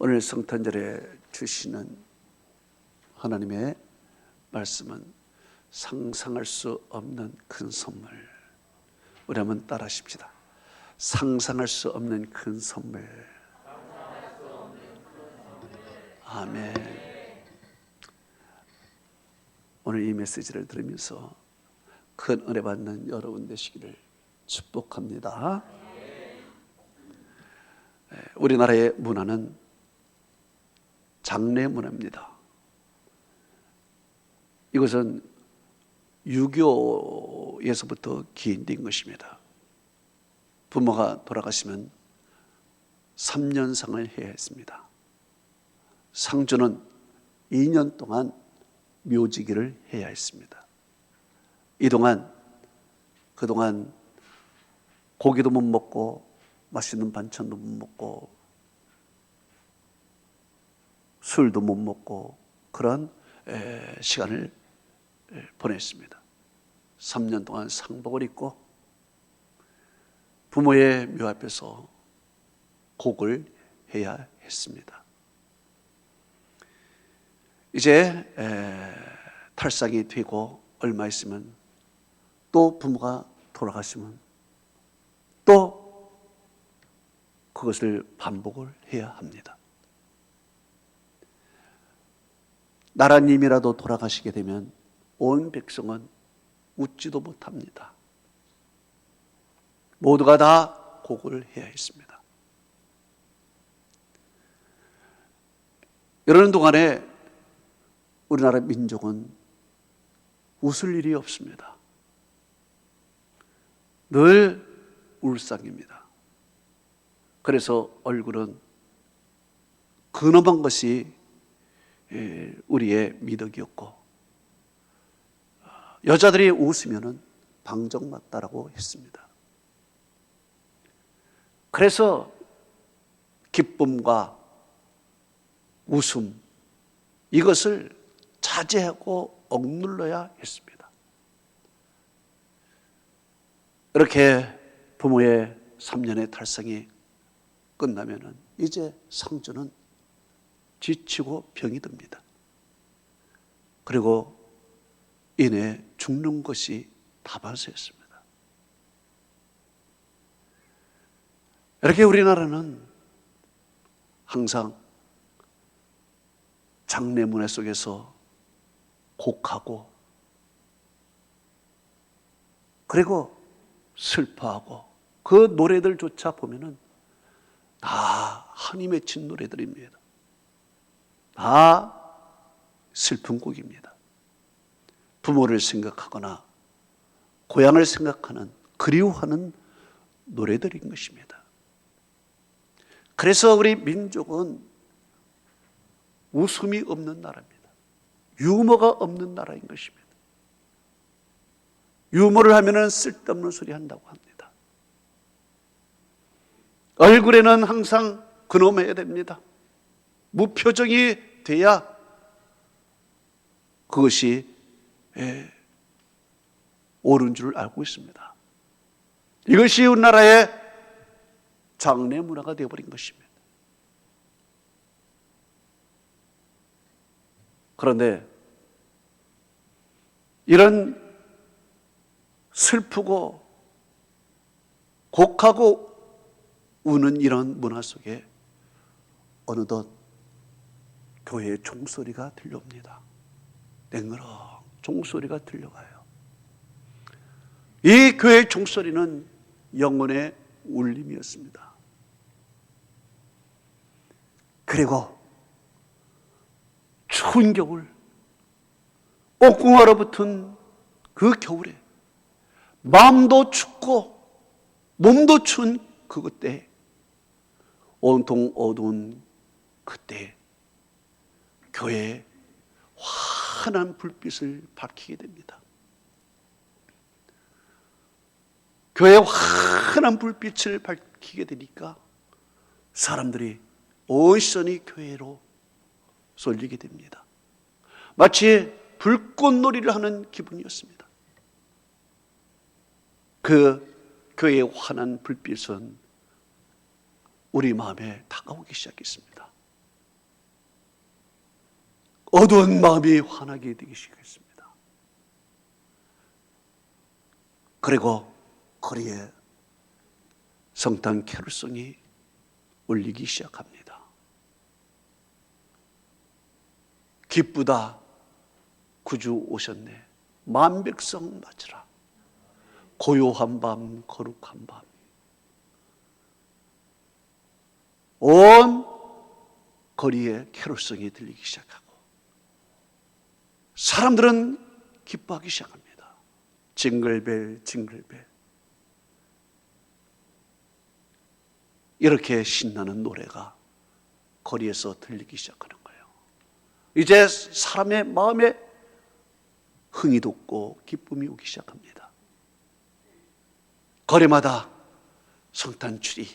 오늘 성탄절에 주시는 하나님의 말씀은 상상할 수 없는 큰 선물. 우리 한번 따라 하십시다. 상상할 수 없는 큰 선물. 아멘. 오늘 이 메시지를 들으면서 큰 은혜 받는 여러분 되시기를 축복합니다. 우리나라의 문화는 장례 문화입니다. 이것은 유교에서부터 기인된 것입니다. 부모가 돌아가시면 3년상을 해야 했습니다. 상주는 2년 동안 묘지기를 해야 했습니다. 그동안 고기도 못 먹고 맛있는 반찬도 못 먹고 술도 못 먹고 그런 시간을 보냈습니다. 3년 동안 상복을 입고 부모의 묘 앞에서 곡을 해야 했습니다. 이제 탈상이 되고 얼마 있으면 또 부모가 돌아가시면 또 그것을 반복을 해야 합니다. 나라님이라도 돌아가시게 되면 온 백성은 웃지도 못합니다. 모두가 다 곡을 해야 했습니다. 이러는 동안에 우리나라 민족은 웃을 일이 없습니다. 늘 울상입니다. 그래서 얼굴은 근엄한 것이 우리의 미덕이었고, 여자들이 웃으면 방정맞다라고 했습니다. 그래서 기쁨과 웃음, 이것을 자제하고 억눌러야 했습니다. 이렇게 부모의 3년의 탈상이 끝나면 이제 상주는 지치고 병이 듭니다. 그리고 이내 죽는 것이 다반사였습니다. 이렇게 우리나라는 항상 장례 문화 속에서 곡하고 그리고 슬퍼하고 그 노래들조차 보면은 다 한이 맺힌 노래들입니다. 다 슬픈 곡입니다. 부모를 생각하거나 고향을 생각하는, 그리워하는 노래들인 것입니다. 그래서 우리 민족은 웃음이 없는 나라입니다. 유머가 없는 나라인 것입니다. 유머를 하면은 쓸데없는 소리 한다고 합니다. 얼굴에는 항상 근엄해야 됩니다. 무표정이 돼야 그것이 옳은 줄 알고 있습니다. 이것이 우리나라의 장례 문화가 되어버린 것입니다. 그런데 이런 슬프고 곡하고 우는 이런 문화 속에 어느덧 교회의 종소리가 들려옵니다. 땡그렁 종소리가 들려가요. 이 교회의 종소리는 영혼의 울림이었습니다. 그리고 추운 겨울, 옥궁 얼어붙은 그 겨울에 마음도 춥고 몸도 추운 그때, 온통 어두운 그때 교회에 환한 불빛을 밝히게 됩니다. 교회에 환한 불빛을 밝히게 되니까 사람들이 온전히 교회로 쏠리게 됩니다. 마치 불꽃놀이를 하는 기분이었습니다. 그 교회의 환한 불빛은 우리 마음에 다가오기 시작했습니다. 어두운 마음이 환하게 되기 시작했습니다. 그리고 거리에 성탄 캐롤송이 울리기 시작합니다. 기쁘다, 구주 오셨네. 만백성 맞으라. 고요한 밤, 거룩한 밤. 온 거리에 캐롤송이 들리기 시작하고 사람들은 기뻐하기 시작합니다. 징글벨, 징글벨. 이렇게 신나는 노래가 거리에서 들리기 시작하는 거예요. 이제 사람의 마음에 흥이 돋고 기쁨이 오기 시작합니다. 거리마다 성탄추리,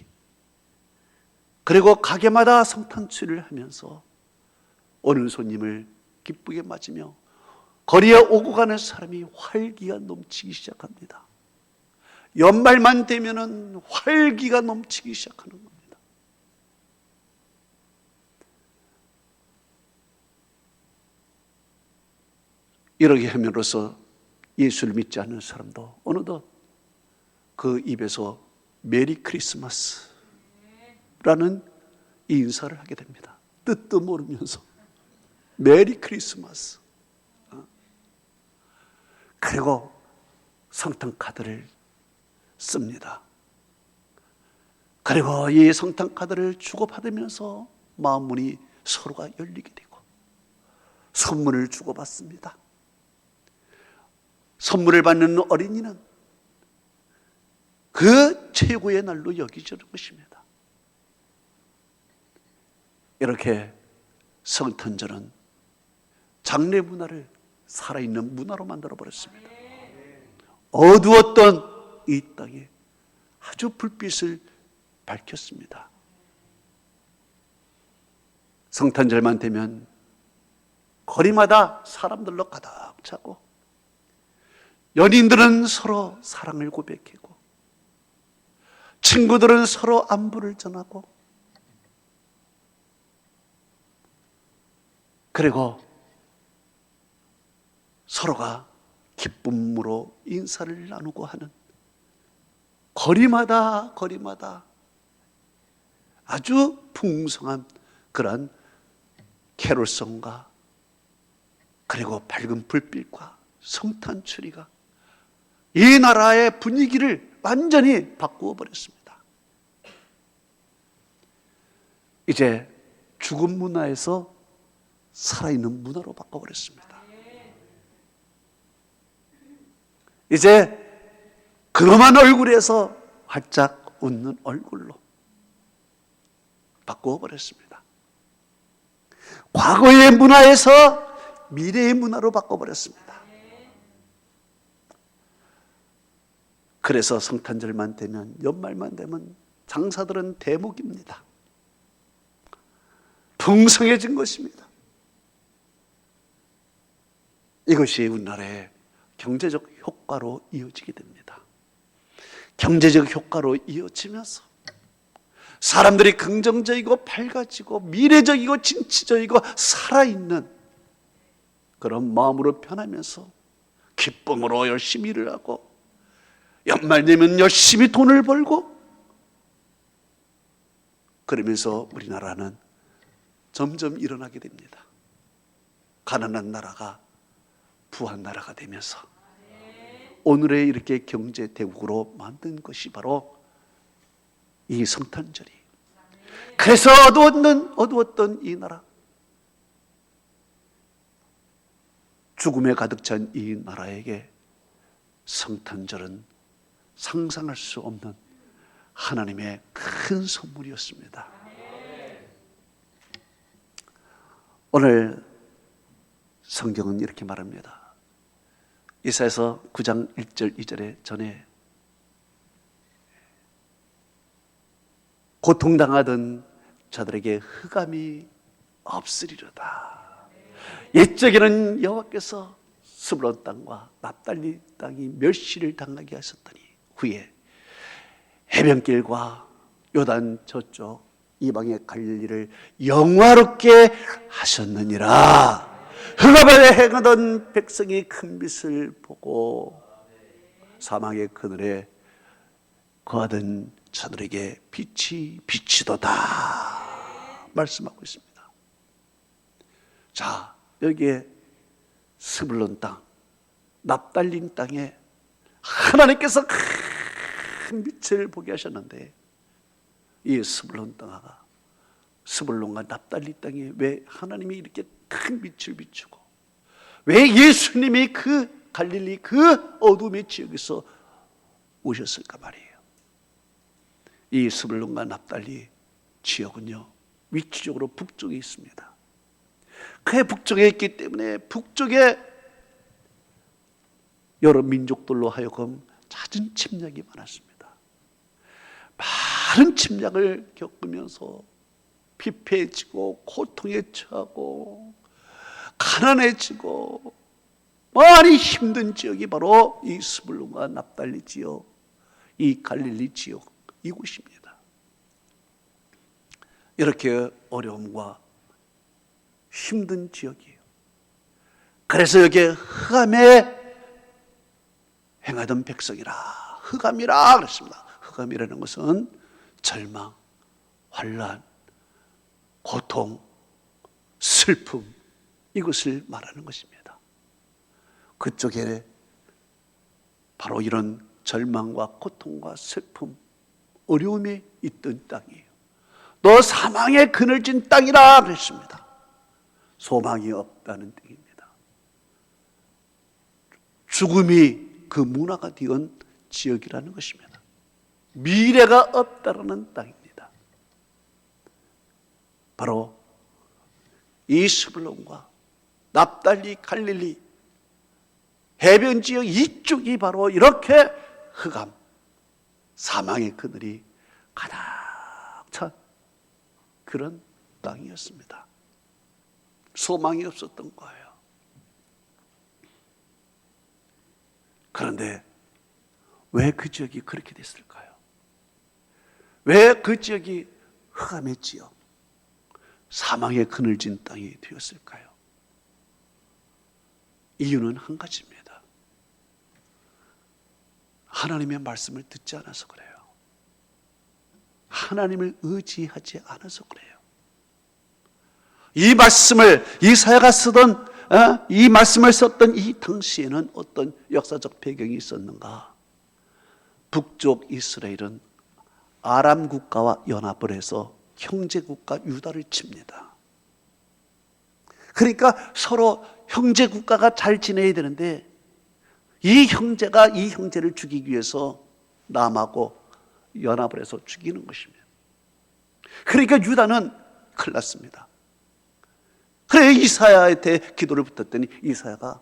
그리고 가게마다 성탄추리를 하면서 오는 손님을 기쁘게 맞으며 거리에 오고 가는 사람이 활기가 넘치기 시작합니다. 연말만 되면은 활기가 넘치기 시작하는 겁니다. 이렇게 함으로써 예수를 믿지 않는 사람도 어느덧 그 입에서 메리 크리스마스라는 인사를 하게 됩니다. 뜻도 모르면서 메리 크리스마스. 그리고 성탄 카드를 씁니다. 그리고 이 성탄 카드를 주고받으면서 마음문이 서로가 열리게 되고 선물을 주고받습니다. 선물을 받는 어린이는 그 최고의 날로 여기지는 것입니다. 이렇게 성탄절은 장례 문화를 살아있는 문화로 만들어버렸습니다. 어두웠던 이 땅에 아주 불빛을 밝혔습니다. 성탄절만 되면 거리마다 사람들로 가득 차고 연인들은 서로 사랑을 고백하고 친구들은 서로 안부를 전하고 그리고 서로가 기쁨으로 인사를 나누고 하는 거리마다 아주 풍성한 그런 캐롤송과 그리고 밝은 불빛과 성탄추리가 이 나라의 분위기를 완전히 바꾸어 버렸습니다. 이제 죽은 문화에서 살아있는 문화로 바꿔버렸습니다. 이제 그놈한 얼굴에서 활짝 웃는 얼굴로 바꿔버렸습니다. 과거의 문화에서 미래의 문화로 바꿔버렸습니다. 그래서 성탄절만 되면, 연말만 되면 장사들은 대목입니다. 풍성해진 것입니다. 이것이 우리나라의 경제적 효과로 이어지게 됩니다. 경제적 효과로 이어지면서 사람들이 긍정적이고 밝아지고 미래적이고 진취적이고 살아있는 그런 마음으로 변하면서 기쁨으로 열심히 일을 하고 연말 되면 열심히 돈을 벌고 그러면서 우리나라는 점점 일어나게 됩니다. 가난한 나라가 부한 나라가 되면서 오늘의 이렇게 경제 대국으로 만든 것이 바로 이 성탄절이. 그래서 어두웠던 이 나라, 죽음에 가득 찬 이 나라에게 성탄절은 상상할 수 없는 하나님의 큰 선물이었습니다. 오늘 성경은 이렇게 말합니다. 이사야서 9장 1절 2절에 전에 고통당하던 자들에게 흑암이 없으리로다. 옛적에는 여호와께서 스불론 땅과 납달리 땅이 멸시를 당하게 하셨더니 후에 해변길과 요단 저쪽 이방의 갈릴리를 영화롭게 하셨느니라. 흑암에 행하던 백성이 큰 빛을 보고 사망의 그늘에 거하던 저들에게 빛이 비치도다 말씀하고 있습니다. 자, 여기에 스불론 땅, 납달린 땅에 하나님께서 큰 빛을 보게 하셨는데, 이 스불론 땅아가 스불론과 납달리 땅에 왜 하나님이 이렇게 큰 빛을 비추고, 왜 예수님이 그 갈릴리 그 어둠의 지역에서 오셨을까 말이에요. 이 스불론과 납달리 지역은요, 위치적으로 북쪽에 있습니다. 그 북쪽에 있기 때문에 북쪽에 여러 민족들로 하여금 잦은 침략이 많았습니다. 많은 침략을 겪으면서 피폐해지고 고통에 처하고 가난해지고 많이 힘든 지역이 바로 이 스불론과 납달리 지역, 이 갈릴리 지역, 이곳입니다. 이렇게 어려움과 힘든 지역이에요. 그래서 여기에 흑암에 행하던 백성이라, 흑암이라 그랬습니다. 흑암이라는 것은 절망, 환난, 고통, 슬픔, 이것을 말하는 것입니다. 그쪽에 바로 이런 절망과 고통과 슬픔, 어려움이 있던 땅이에요. 너 사망의 그늘진 땅이라 그랬습니다. 소망이 없다는 땅입니다. 죽음이 그 문화가 되은 지역이라는 것입니다. 미래가 없다라는 땅입니다. 바로 이 스불론과 납달리, 갈릴리 해변 지역 이쪽이 바로 이렇게 흑암, 사망의 그늘이 가득 찬 그런 땅이었습니다. 소망이 없었던 거예요. 그런데 왜 그 지역이 그렇게 됐을까요? 왜 그 지역이 흑암의 지역, 사망의 그늘진 땅이 되었을까요? 이유는 한 가지입니다. 하나님의 말씀을 듣지 않아서 그래요. 하나님을 의지하지 않아서 그래요. 이 말씀을 이사야가 쓰던 이 말씀을 썼던 이 당시에는 어떤 역사적 배경이 있었는가? 북쪽 이스라엘은 아람 국가와 연합을 해서 형제 국가 유다를 칩니다. 그러니까 서로 형제 국가가 잘 지내야 되는데 이 형제가 이 형제를 죽이기 위해서 남하고 연합을 해서 죽이는 것입니다. 그러니까 유다는 큰일 났습니다. 그래 이사야한테 기도를 붙였더니 이사야가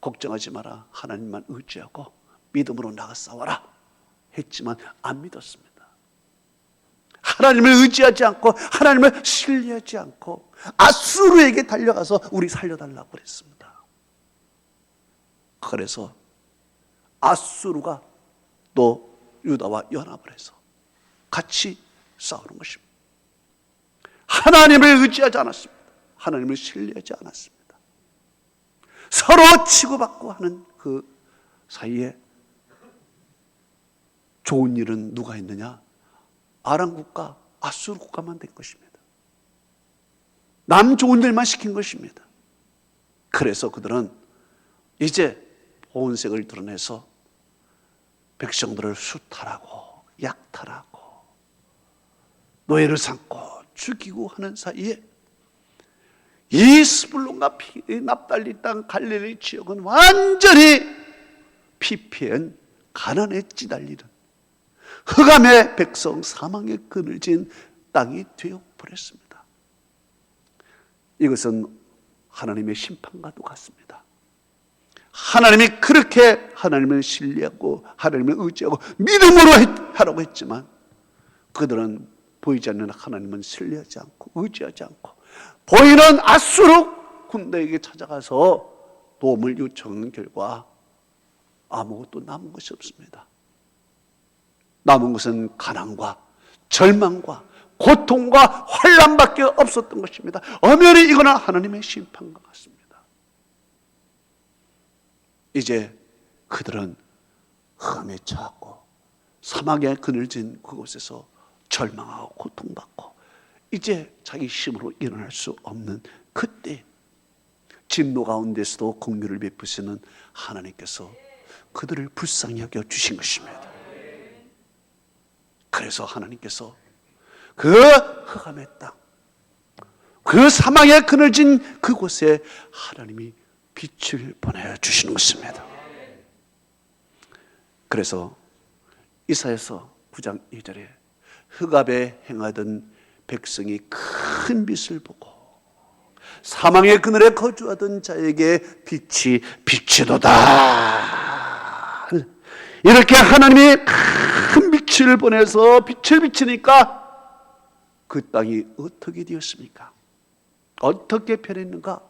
걱정하지 마라, 하나님만 의지하고 믿음으로 나가 싸워라 했지만 안 믿었습니다. 하나님을 의지하지 않고 하나님을 신뢰하지 않고 아수르에게 달려가서 우리 살려달라고 그랬습니다. 그래서 아수르가 또 유다와 연합을 해서 같이 싸우는 것입니다. 하나님을 의지하지 않았습니다. 하나님을 신뢰하지 않았습니다. 서로 치고받고 하는 그 사이에 좋은 일은 누가 했느냐? 아람 국가, 아수르 국가만 된 것입니다. 남 좋은 일만 시킨 것입니다. 그래서 그들은 이제 본색을 드러내서 백성들을 수탈하고 약탈하고 노예를 삼고 죽이고 하는 사이에 이 스불론과 납달리 땅 갈릴리 지역은 완전히 피폐한 가난에 찌달리는 흑암의 백성, 사망의 그늘진 땅이 되어버렸습니다. 이것은 하나님의 심판과도 같습니다. 하나님이 그렇게 하나님을 신뢰하고 하나님을 의지하고 믿음으로 하라고 했지만 그들은 보이지 않는 하나님은 신뢰하지 않고 의지하지 않고 보이는 아수르 군대에게 찾아가서 도움을 요청한 결과 아무것도 남은 것이 없습니다. 남은 것은 가난과 절망과 고통과 환난밖에 없었던 것입니다. 엄연히 이거는 하나님의 심판과 같습니다. 이제 그들은 흑암에 처하고 사막에 그늘진 그곳에서 절망하고 고통받고 이제 자기 힘으로 일어날 수 없는 그때 진노 가운데서도 긍휼을 베푸시는 하나님께서 그들을 불쌍히 여겨 주신 것입니다. 그래서 하나님께서 그 흑암의 땅, 그 사막에 그늘진 그곳에 하나님이 빛을 보내주시는 것입니다. 그래서 이사야서 9장 2절에 흑암에 행하던 백성이 큰 빛을 보고 사망의 그늘에 거주하던 자에게 빛이 비치도다. 이렇게 하나님이 큰 빛을 보내서 빛을 비치니까 그 땅이 어떻게 되었습니까? 어떻게 변했는가?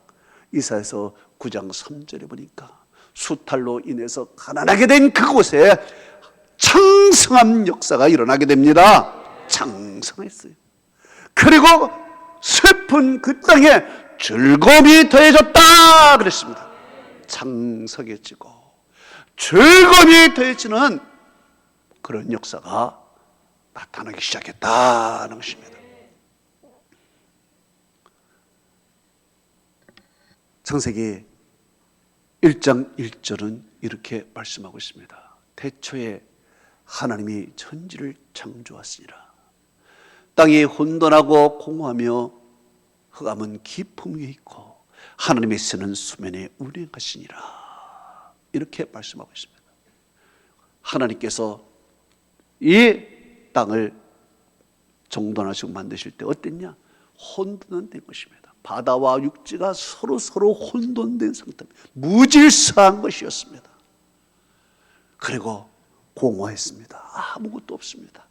이사야서 9장 3절에 보니까 수탈로 인해서 가난하게 된 그곳에 창성한 역사가 일어나게 됩니다. 창성했어요. 그리고 슬픈 그 땅에 즐거움이 더해졌다 그랬습니다. 창성해지고 즐거움이 더해지는 그런 역사가 나타나기 시작했다는 것입니다. 창세기 1장 1절은 이렇게 말씀하고 있습니다. 태초에 하나님이 천지를 창조하시니라. 땅이 혼돈하고 공허하며 흑암은 깊음 위에 있고 하나님의 쓰는 수면에 운행하시니라. 이렇게 말씀하고 있습니다. 하나님께서 이 땅을 정돈하시고 만드실 때 어땠냐? 혼돈된 것입니다. 바다와 육지가 서로 혼돈된 상태입니다. 무질서한 것이었습니다. 그리고 공허했습니다. 아무것도 없습니다.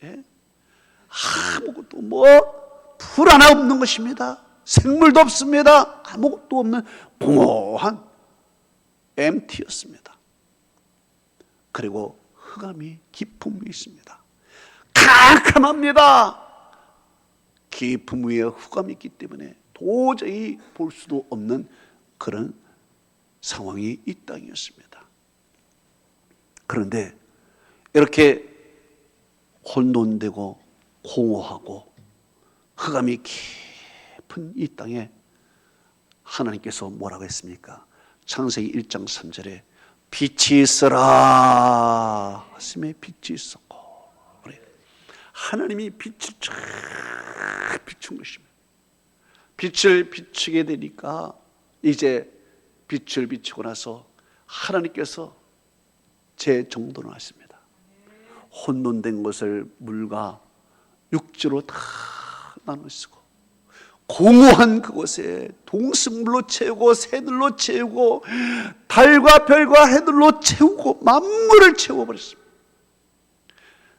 예? 아무것도 풀 하나 없는 것입니다. 생물도 없습니다. 아무것도 없는 공허한 MT였습니다. 그리고 흑암이 깊음 위에 있습니다. 캄캄합니다. 깊음 위에 흑암이 있기 때문에 도저히 볼 수도 없는 그런 상황이 이 땅이었습니다. 그런데 이렇게 혼돈되고 공허하고 흑암이 깊은 이 땅에 하나님께서 뭐라고 했습니까? 창세기 1장 3절에 빛이 있어라 하심에 빛이 있었고, 하나님이 빛을 쫙 비춘 것입니다. 빛을 비추게 되니까 이제 빛을 비추고 나서 하나님께서 재정돈을 하십니다. 혼돈된 것을 물과 육지로 다 나누시고 공허한 그곳에 동승물로 채우고 새들로 채우고 달과 별과 해들로 채우고 만물을 채워버렸습니다.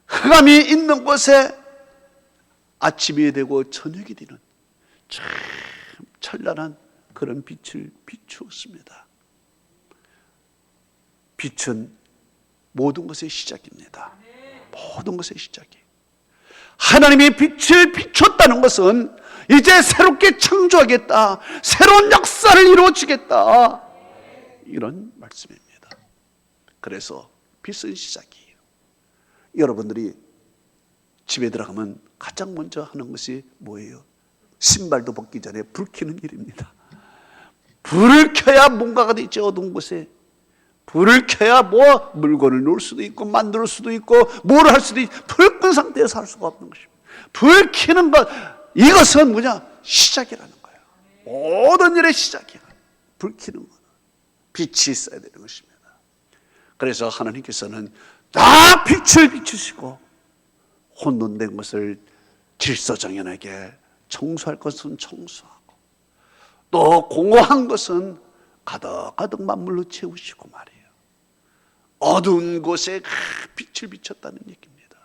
흑암이 있는 곳에 아침이 되고 저녁이 되는 참 찬란한 그런 빛을 비추었습니다. 빛은 모든 것의 시작입니다. 모든 것의 시작이에요. 하나님이 빛을 비췄다는 것은 이제 새롭게 창조하겠다, 새로운 역사를 이루어주겠다, 이런 말씀입니다. 그래서 빛은 시작이에요. 여러분들이 집에 들어가면 가장 먼저 하는 것이 뭐예요? 신발도 벗기 전에 불 켜는 일입니다. 불을 켜야 뭔가가 되지. 어두운 곳에 불을 켜야 물건을 놓을 수도 있고 만들 수도 있고 뭐를 할 수도 있고, 불 끈 상태에서 할 수가 없는 것입니다. 불 켜는 것, 이것은 뭐냐? 시작이라는 거예요. 모든 일의 시작이야. 불 켜는 것, 빛이 있어야 되는 것입니다. 그래서 하나님께서는 다 빛을 비추시고 혼돈된 것을 질서정연하게 청소할 것은 청소하고 또 공허한 것은 가득가득 만물로 채우시고 말이에요. 어두운 곳에 빛을 비췄다는 얘기입니다.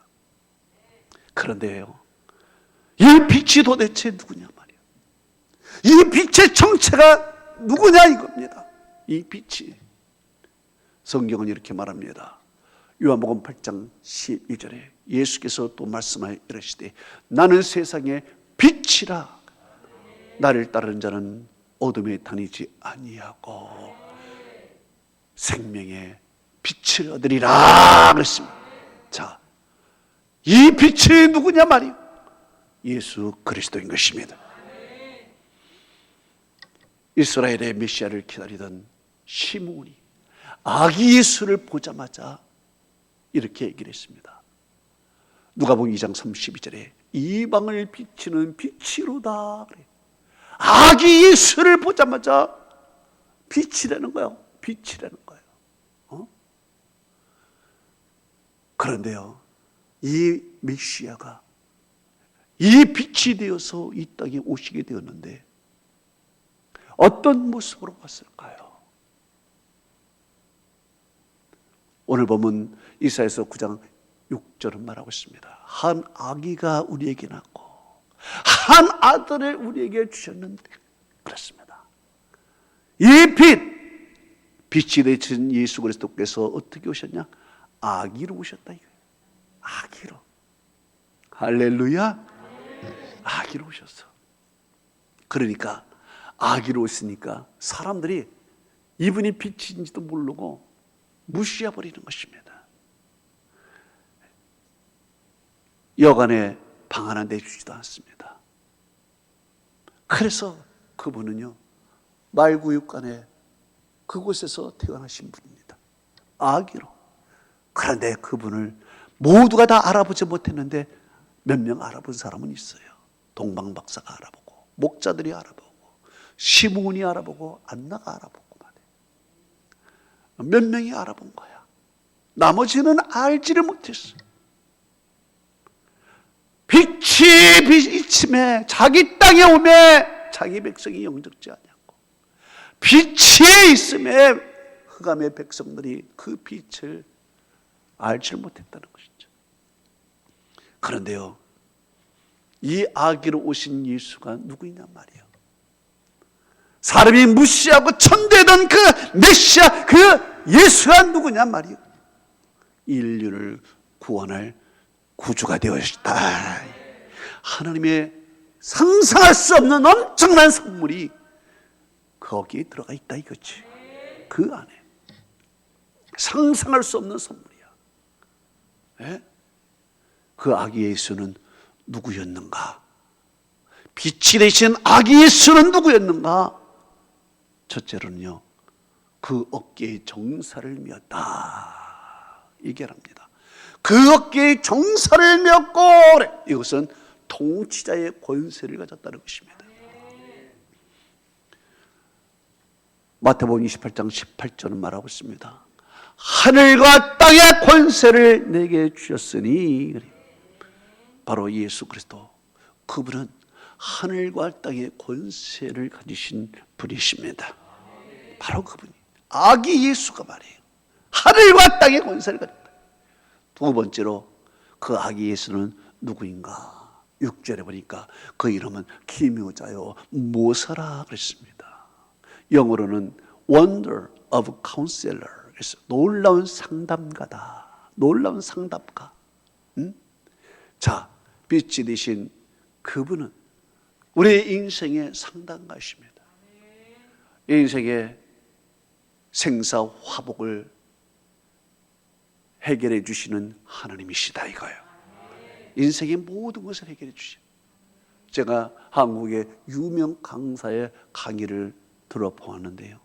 그런데요, 이 빛이 도대체 누구냐 말이에요. 이 빛의 정체가 누구냐 이겁니다. 이 빛이, 성경은 이렇게 말합니다. 요한복음 8장 12절에 예수께서 또 말씀하여 이르시되 나는 세상의 빛이라, 나를 따르는 자는 어둠에 다니지 아니하고 생명의 빛을 얻으리라 그랬습니다. 자, 이 빛이 누구냐 말이요? 예수 그리스도인 것입니다. 이스라엘의 메시아를 기다리던 시므온이 아기 예수를 보자마자 이렇게 얘기를 했습니다. 누가복음 2장 32절에 이방을 비치는 빛이로다 그래. 아기 예수를 보자마자 빛이라는 거예요. 빛이라는 거예요. 그런데요, 이 메시아가 이 빛이 되어서 이 땅에 오시게 되었는데 어떤 모습으로 왔을까요? 오늘 보면 이사야서 9장 6절은 말하고 있습니다. 한 아기가 우리에게 낳고 한 아들을 우리에게 주셨는데 그렇습니다. 이 빛이 되신 예수 그리스도께서 어떻게 오셨냐? 아기로 오셨다 이거예요. 아기로. 할렐루야. 아기로 오셨어. 그러니까 아기로 오시니까 사람들이 이분이 빛인지도 모르고 무시해 버리는 것입니다. 여간에 방 하나 내주지도 않습니다. 그래서 그분은요, 말구육간에 그곳에서 태어나신 분입니다. 아기로. 그런데 그분을 모두가 다 알아보지 못했는데 몇 명 알아본 사람은 있어요. 동방박사가 알아보고, 목자들이 알아보고, 시므온이 알아보고, 안나가 알아보고 말이에요. 몇 명이 알아본 거야. 나머지는 알지를 못했어요. 빛이 비침에 자기 땅에 오매 자기 백성이 영접지 않냐고. 빛이 있음에 흑암의 백성들이 그 빛을 알지 못했다는 것이죠. 그런데요, 이 아기로 오신 예수가 누구이냐 말이에요. 사람이 무시하고 천대던 그 메시아, 그 예수가 누구냐 말이에요. 인류를 구원할 구주가 되었다. 하나님의 상상할 수 없는 엄청난 선물이 거기에 들어가 있다 이거지. 그 안에 상상할 수 없는 선물이야. 예? 그 아기 예수는 누구였는가? 빛이 되신 아기 예수는 누구였는가? 첫째로는요, 그 어깨에 정사를 메었다 얘기합니다. 그 어깨에 정사를 메었고, 이것은 통치자의 권세를 가졌다는 것입니다. 마태복음 28장 18절은 말하고 있습니다. 하늘과 땅의 권세를 내게 주셨으니, 바로 예수 그리스도, 그분은 하늘과 땅의 권세를 가지신 분이십니다. 바로 그분이 아기 예수가 말이에요. 하늘과 땅의 권세를 가졌다. 두 번째로 그 아기 예수는 누구인가? 6절에 보니까 그 이름은 기묘자요 모사라 그랬습니다. 영어로는 Wonder of Counselor, 그래서 놀라운 상담가다. 놀라운 상담가. 자, 빛이 되신 그분은 우리의 인생의 상담가이십니다. 인생의 생사화복을 해결해 주시는 하나님이시다 이거예요. 인생의 모든 것을 해결해 주시죠. 제가 한국의 유명 강사의 강의를 들어보았는데요,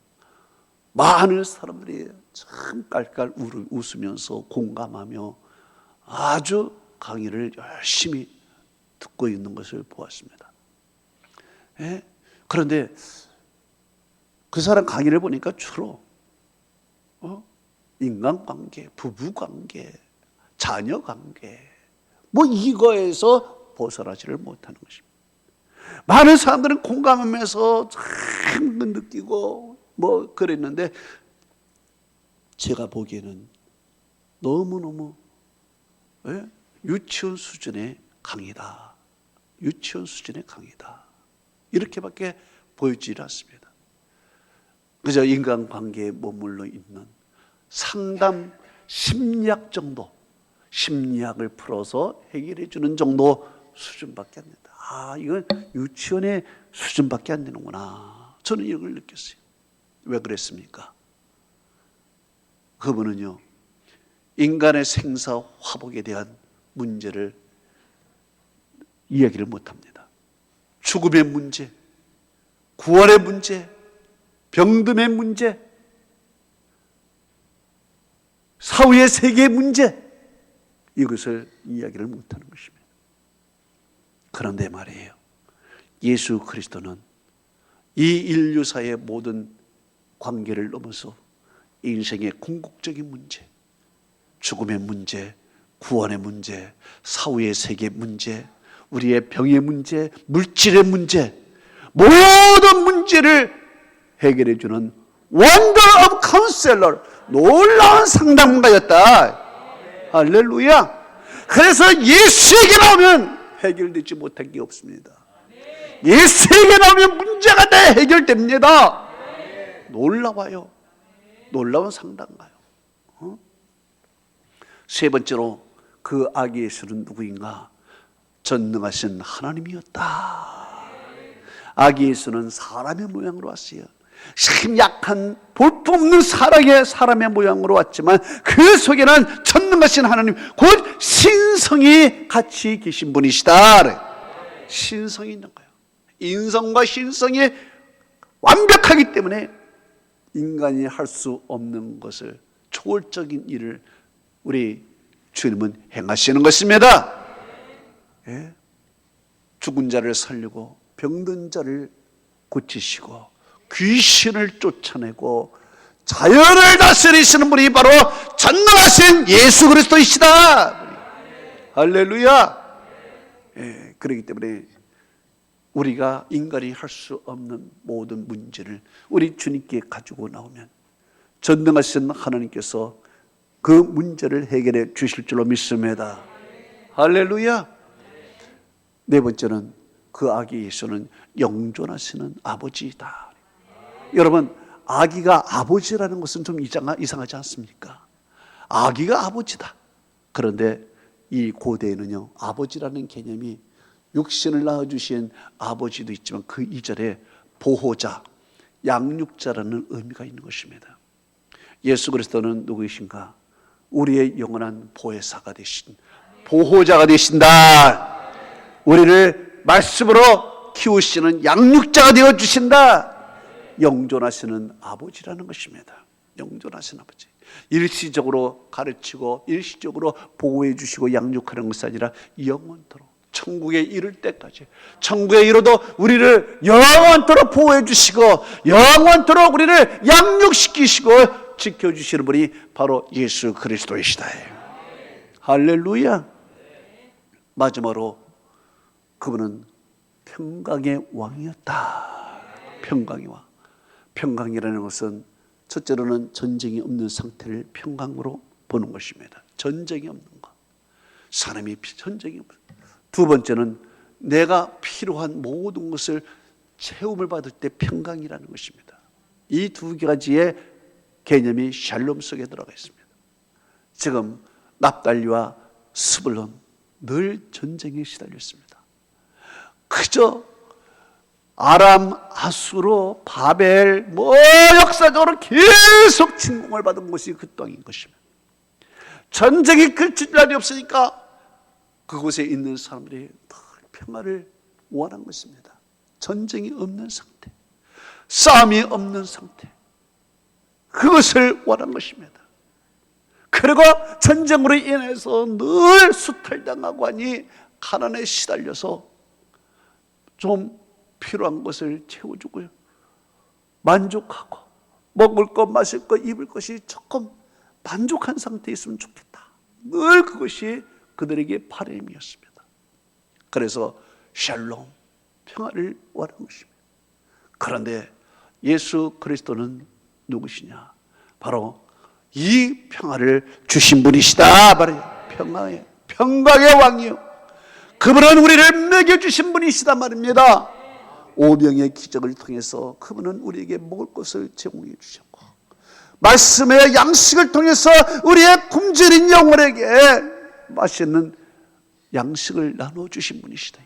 많은 사람들이 참 깔깔 웃으면서 공감하며 아주 강의를 열심히 듣고 있는 것을 보았습니다. 예? 그런데 그 사람 강의를 보니까 주로 인간관계, 부부관계, 자녀관계, 뭐 이거에서 벗어나지를 못하는 것입니다. 많은 사람들은 공감하면서 참 느끼고 뭐 그랬는데, 제가 보기에는 너무너무 유치원 수준의 강의다. 유치원 수준의 강의다. 이렇게밖에 보이지 않습니다. 그저 인간관계에 머물러 있는 상담 심리학 정도, 심리학을 풀어서 해결해 주는 정도 수준밖에 안 된다. 아, 이건 유치원의 수준밖에 안 되는구나. 저는 이걸 느꼈어요. 왜 그랬습니까? 그분은요, 인간의 생사 화복에 대한 문제를 이야기를 못합니다. 죽음의 문제, 구원의 문제, 병듦의 문제, 사후의 세계의 문제, 이것을 이야기를 못하는 것입니다. 그런데 말이에요, 예수 그리스도는 이 인류사의 모든 관계를 넘어서 인생의 궁극적인 문제, 죽음의 문제, 구원의 문제, 사후의 세계의 문제, 우리의 병의 문제, 물질의 문제, 모든 문제를 해결해 주는 원더 오브 카운셀러, 놀라운 상담가였다. 할렐루야. 그래서 예수에게 나오면 해결되지 못한 게 없습니다. 예수에게 나오면 문제가 다 해결됩니다. 놀라워요. 놀라운 상담가요. 세 번째로 그 아기 예수는 누구인가? 전능하신 하나님이었다. 아기 예수는 사람의 모양으로 왔어요. 참 약한 볼품없는 사람의 모양으로 왔지만 그 속에는 전능하신 하나님, 곧 신성이 같이 계신 분이시다. 신성이 있는 거예요. 인성과 신성이 완벽하기 때문에 인간이 할 수 없는 것을, 초월적인 일을 우리 주님은 행하시는 것입니다. 예? 죽은 자를 살리고 병든 자를 고치시고 귀신을 쫓아내고 자연을 다스리시는 분이 바로 전능하신 예수 그리스도이시다. 할렐루야. 예, 그렇기 때문에 우리가 인간이 할 수 없는 모든 문제를 우리 주님께 가지고 나오면 전능하신 하나님께서 그 문제를 해결해 주실 줄로 믿습니다. 할렐루야. 네 번째는 그 아기 예수는 영존하시는 아버지이다. 여러분, 아기가 아버지라는 것은 좀 이상하지 않습니까? 아기가 아버지다. 그런데 이 고대에는요, 아버지라는 개념이 육신을 낳아주신 아버지도 있지만 그 이전에 보호자, 양육자라는 의미가 있는 것입니다. 예수 그리스도는 누구이신가? 우리의 영원한 보혜사가 되신, 보호자가 되신다. 우리를 말씀으로 키우시는 양육자가 되어주신다. 영존하시는 아버지라는 것입니다. 영존하신 아버지. 일시적으로 가르치고 일시적으로 보호해 주시고 양육하는 것이 아니라 영원토록, 천국에 이를 때까지, 천국에 이르도 우리를 영원토록 보호해 주시고 영원토록 우리를 양육시키시고 지켜주시는 분이 바로 예수 그리스도이시다. 할렐루야. 마지막으로 그분은 평강의 왕이었다. 평강의 왕. 평강이라는 것은 첫째로는 전쟁이 없는 상태를 평강으로 보는 것입니다. 전쟁이 없는 것. 사람이 전쟁이 없는 것. 두 번째는 내가 필요한 모든 것을 채움을 받을 때 평강이라는 것입니다. 이 두 가지의 개념이 샬롬 속에 들어가 있습니다. 지금 납달리와 스불론 늘 전쟁에 시달려 있습니다. 그저 아람, 아수르, 바벨, 역사적으로 계속 침공을 받은 곳이 그 땅인 것입니다. 전쟁이 그칠 날이 없으니까 그곳에 있는 사람들이 늘 평화를 원한 것입니다. 전쟁이 없는 상태, 싸움이 없는 상태, 그것을 원한 것입니다. 그리고 전쟁으로 인해서 늘 수탈당하고 하니 가난에 시달려서 좀 필요한 것을 채워주고요, 만족하고 먹을 것, 마실 것, 입을 것이 조금 만족한 상태에 있으면 좋겠다. 늘 그것이 그들에게 바람이었습니다. 그래서 샬롬, 평화를 원한 것입니다. 그런데 예수 그리스도는 누구시냐? 바로 이 평화를 주신 분이시다. 바로 평강의 왕이요, 그분은 우리를 먹여주신 분이시다 말입니다. 오병의 기적을 통해서 그분은 우리에게 먹을 것을 제공해 주셨고, 말씀의 양식을 통해서 우리의 굶주린 영혼에게 맛있는 양식을 나눠주신 분이시다.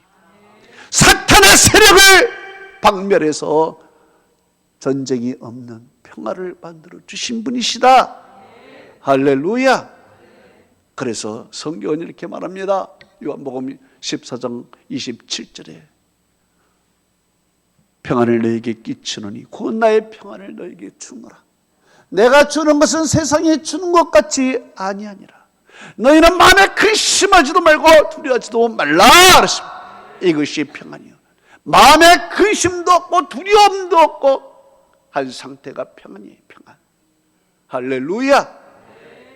사탄의 세력을 박멸해서 전쟁이 없는 평화를 만들어 주신 분이시다. 할렐루야. 그래서 성경은 이렇게 말합니다. 요한복음 14장 27절에 평안을 너에게 끼치노니 곧 나의 평안을 너에게 주노라. 내가 주는 것은 세상이 주는 것 같이 아니하니라. 너희는 마음에 근심하지도 말고 두려워하지도 말라 그랬습니다. 이것이 평안이요. 마음에 근심도 없고 두려움도 없고 한 상태가 평안이에요. 평안. 할렐루야.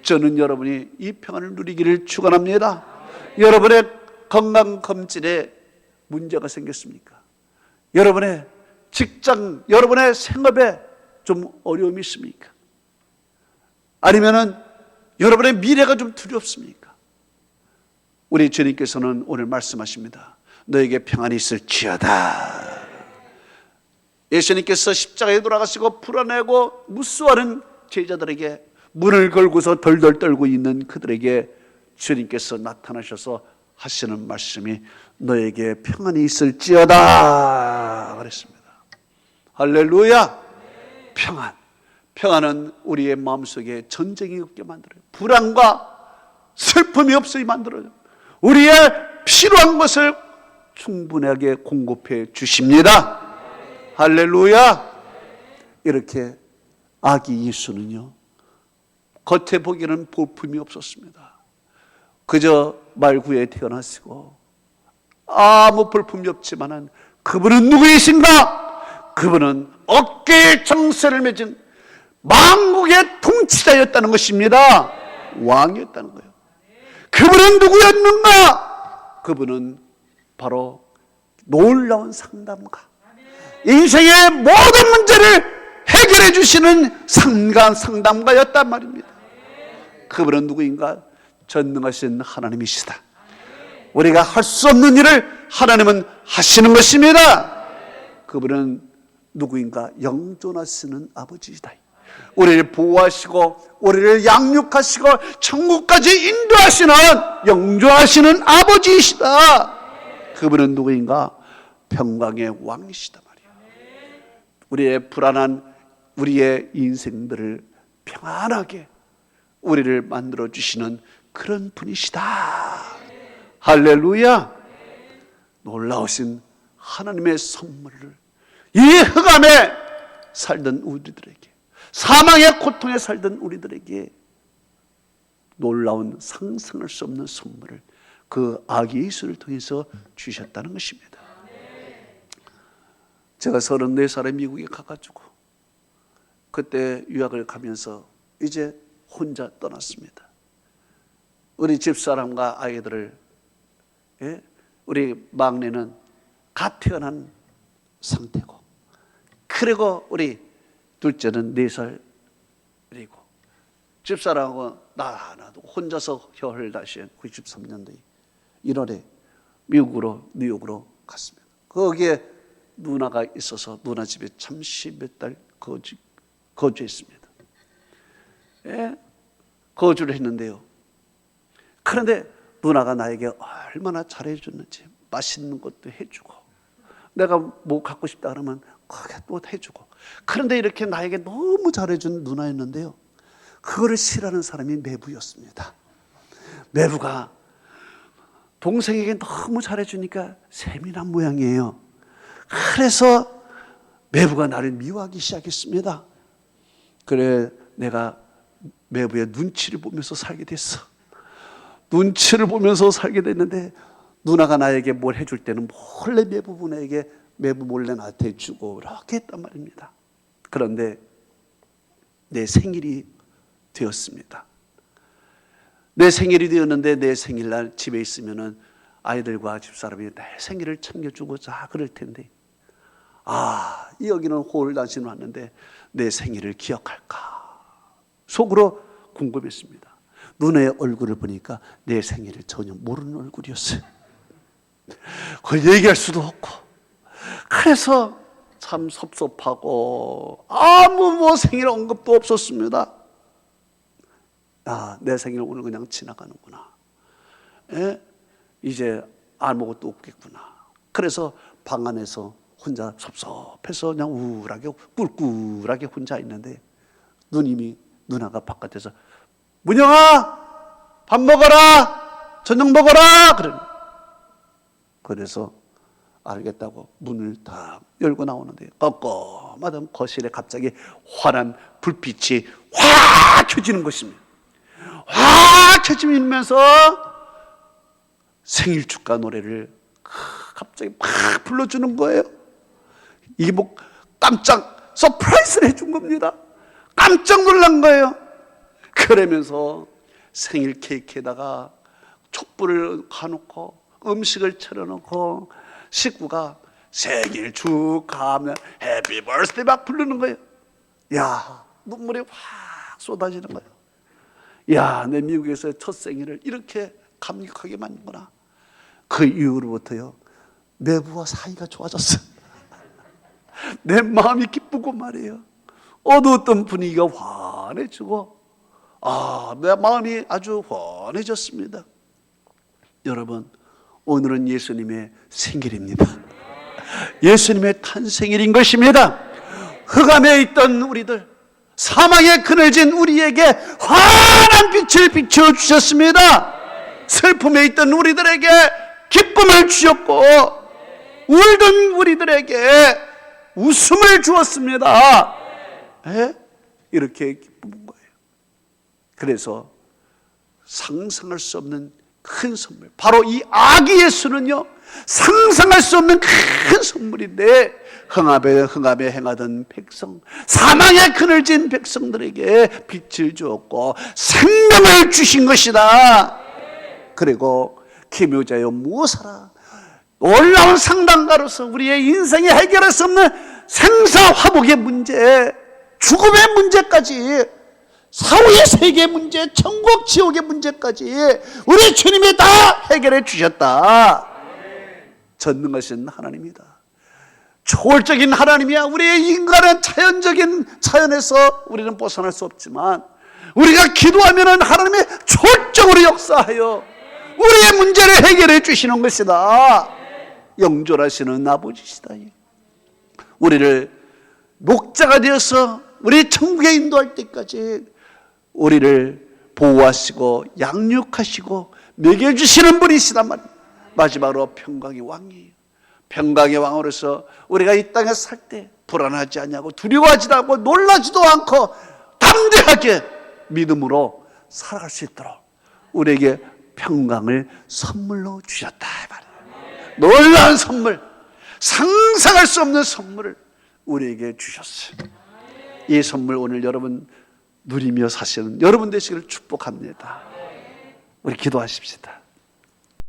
저는 여러분이 이 평안을 누리기를 축원합니다. 여러분의 건강검진에 문제가 생겼습니까? 여러분의 직장, 여러분의 생업에 좀 어려움이 있습니까? 아니면은 여러분의 미래가 좀 두렵습니까? 우리 주님께서는 오늘 말씀하십니다. 너에게 평안이 있을지어다. 예수님께서 십자가에 돌아가시고 불안해하고 무수하는 제자들에게 문을 걸고서 덜덜 떨고 있는 그들에게 주님께서 나타나셔서 하시는 말씀이 너에게 평안이 있을지어다 그랬습니다. 할렐루야. 평안. 평안은 우리의 마음속에 전쟁이 없게 만들어요. 불안과 슬픔이 없게 만들어요. 우리의 필요한 것을 충분하게 공급해 주십니다. 할렐루야. 이렇게 아기 예수는요, 겉에 보기에는 볼품이 없었습니다. 그저 말구에 태어나시고 아무 볼품이 없지만은 그분은 누구이신가? 그분은 어깨에 정세를 맺은 만국의 통치자였다는 것입니다. 왕이었다는 거예요. 그분은 누구였는가? 그분은 바로 놀라운 상담가, 인생의 모든 문제를 해결해 주시는 상담가였단 말입니다. 그분은 누구인가? 전능하신 하나님이시다. 우리가 할 수 없는 일을 하나님은 하시는 것입니다. 그분은 누구인가? 영존하시는 아버지이다. 우리를 보호하시고 우리를 양육하시고 천국까지 인도하시는 영존하시는 아버지이시다. 그분은 누구인가? 평강의 왕이시다 말이야. 우리의 불안한 우리의 인생들을 평안하게 우리를 만들어 주시는 그런 분이시다. 할렐루야. 놀라우신 하나님의 선물을 이 흑암에 살던 우리들에게, 사망의 고통에 살던 우리들에게 놀라운 상상할 수 없는 선물을 그 아기 예수를 통해서 주셨다는 것입니다. 제가 34살에 미국에 가가지고 그때 유학을 가면서 이제 혼자 떠났습니다. 우리 집사람과 아이들을, 우리 막내는 갓 태어난 상태고, 그리고 우리 둘째는 4살이고, 집사람하고 나도 혼자서 혀를 다시 93년도에 1월에 미국으로, 뉴욕으로 갔습니다. 거기에 누나가 있어서 누나 집에 잠시 몇 달 거주했습니다. 거주를 했는데요. 그런데 누나가 나에게 얼마나 잘해줬는지, 맛있는 것도 해주고, 내가 뭐 갖고 싶다 그러면 그게 또 해주고. 그런데 이렇게 나에게 너무 잘해준 누나였는데요, 그거를 싫어하는 사람이 매부였습니다. 매부가 동생에게 너무 잘해주니까 세밀한 모양이에요. 그래서 매부가 나를 미워하기 시작했습니다. 그래 내가 매부의 눈치를 보면서 살게 됐어. 눈치를 보면서 살게 됐는데, 누나가 나에게 뭘 해줄 때는 몰래 매부분에게, 매부 몰래 나한테 해주고 이렇게 했단 말입니다. 그런데 내 생일이 되었습니다. 내 생일이 되었는데, 내 생일날 집에 있으면은 아이들과 집사람이 내 생일을 챙겨주고 자 그럴 텐데, 여기는 홀단신 왔는데 내 생일을 기억할까 속으로 궁금했습니다. 누나의 얼굴을 보니까 내 생일을 전혀 모르는 얼굴이었어요. 그걸 얘기할 수도 없고, 그래서 참 섭섭하고 아무 생일 언급도 없었습니다. 내 생일 오늘 그냥 지나가는구나. 이제 아무것도 없겠구나. 그래서 방 안에서 혼자 섭섭해서 그냥 우울하게 꿀꿀하게 혼자 있는데, 누나가 바깥에서 문영아, 밥 먹어라, 저녁 먹어라. 그래서 알겠다고 문을 딱 열고 나오는데 껌껌하던 거실에 갑자기 환한 불빛이 확 켜지는 것입니다. 확 켜지면서 생일 축하 노래를 갑자기 막 불러주는 거예요. 이게 뭐 깜짝 서프라이즈를 해준 겁니다. 깜짝 놀란 거예요. 그러면서 생일 케이크에다가 촛불을 가놓고 음식을 차려놓고 식구가 생일 축하하면 해피 버스데이 막 부르는 거예요. 야, 눈물이 확 쏟아지는 거예요. 야, 내 미국에서의 첫 생일을 이렇게 감격하게 만드구나. 그 이후로부터요, 내부와 사이가 좋아졌어요. 내 마음이 기쁘고 말이에요. 어두웠던 분위기가 환해지고, 내 마음이 아주 환해졌습니다. 여러분, 오늘은 예수님의 생일입니다. 예수님의 탄생일인 것입니다. 흑암에 있던 우리들, 사망에 그늘진 우리에게 환한 빛을 비춰주셨습니다. 슬픔에 있던 우리들에게 기쁨을 주셨고, 울던 우리들에게 웃음을 주었습니다. 이렇게 기쁜 거예요. 그래서 상상할 수 없는 큰 선물, 바로 이 아기 예수는요, 상상할 수 없는 큰 선물인데, 흑암에 행하던 백성, 사망에 그늘진 백성들에게 빛을 주었고 생명을 주신 것이다. 그리고 기묘자여 무엇하라, 놀라운 상담가로서 우리의 인생에 해결할 수 없는 생사화복의 문제, 죽음의 문제까지, 사후의 세계 문제, 천국 지옥의 문제까지 우리 주님이 다 해결해 주셨다. 전능하신 하나님이다. 초월적인 하나님이야. 우리의 인간은 자연에서 우리는 벗어날 수 없지만, 우리가 기도하면 하나님의 초월적으로 역사하여 우리의 문제를 해결해 주시는 것이다. 영존하시는 아버지시다. 우리를 목자가 되어서 우리 천국에 인도할 때까지 우리를 보호하시고 양육하시고 먹여주시는 분이시단 말이에요. 마지막으로 평강의 왕이에요. 평강의 왕으로서 우리가 이 땅에 살 때 불안하지 않냐고, 두려워하지도 않고 놀라지도 않고 담대하게 믿음으로 살아갈 수 있도록 우리에게 평강을 선물로 주셨다 말이에요. 놀라운 선물, 상상할 수 없는 선물을 우리에게 주셨어요. 이 선물 오늘 여러분 누리며 사시는 여러분 되시기를 축복합니다. 우리 기도하십시다.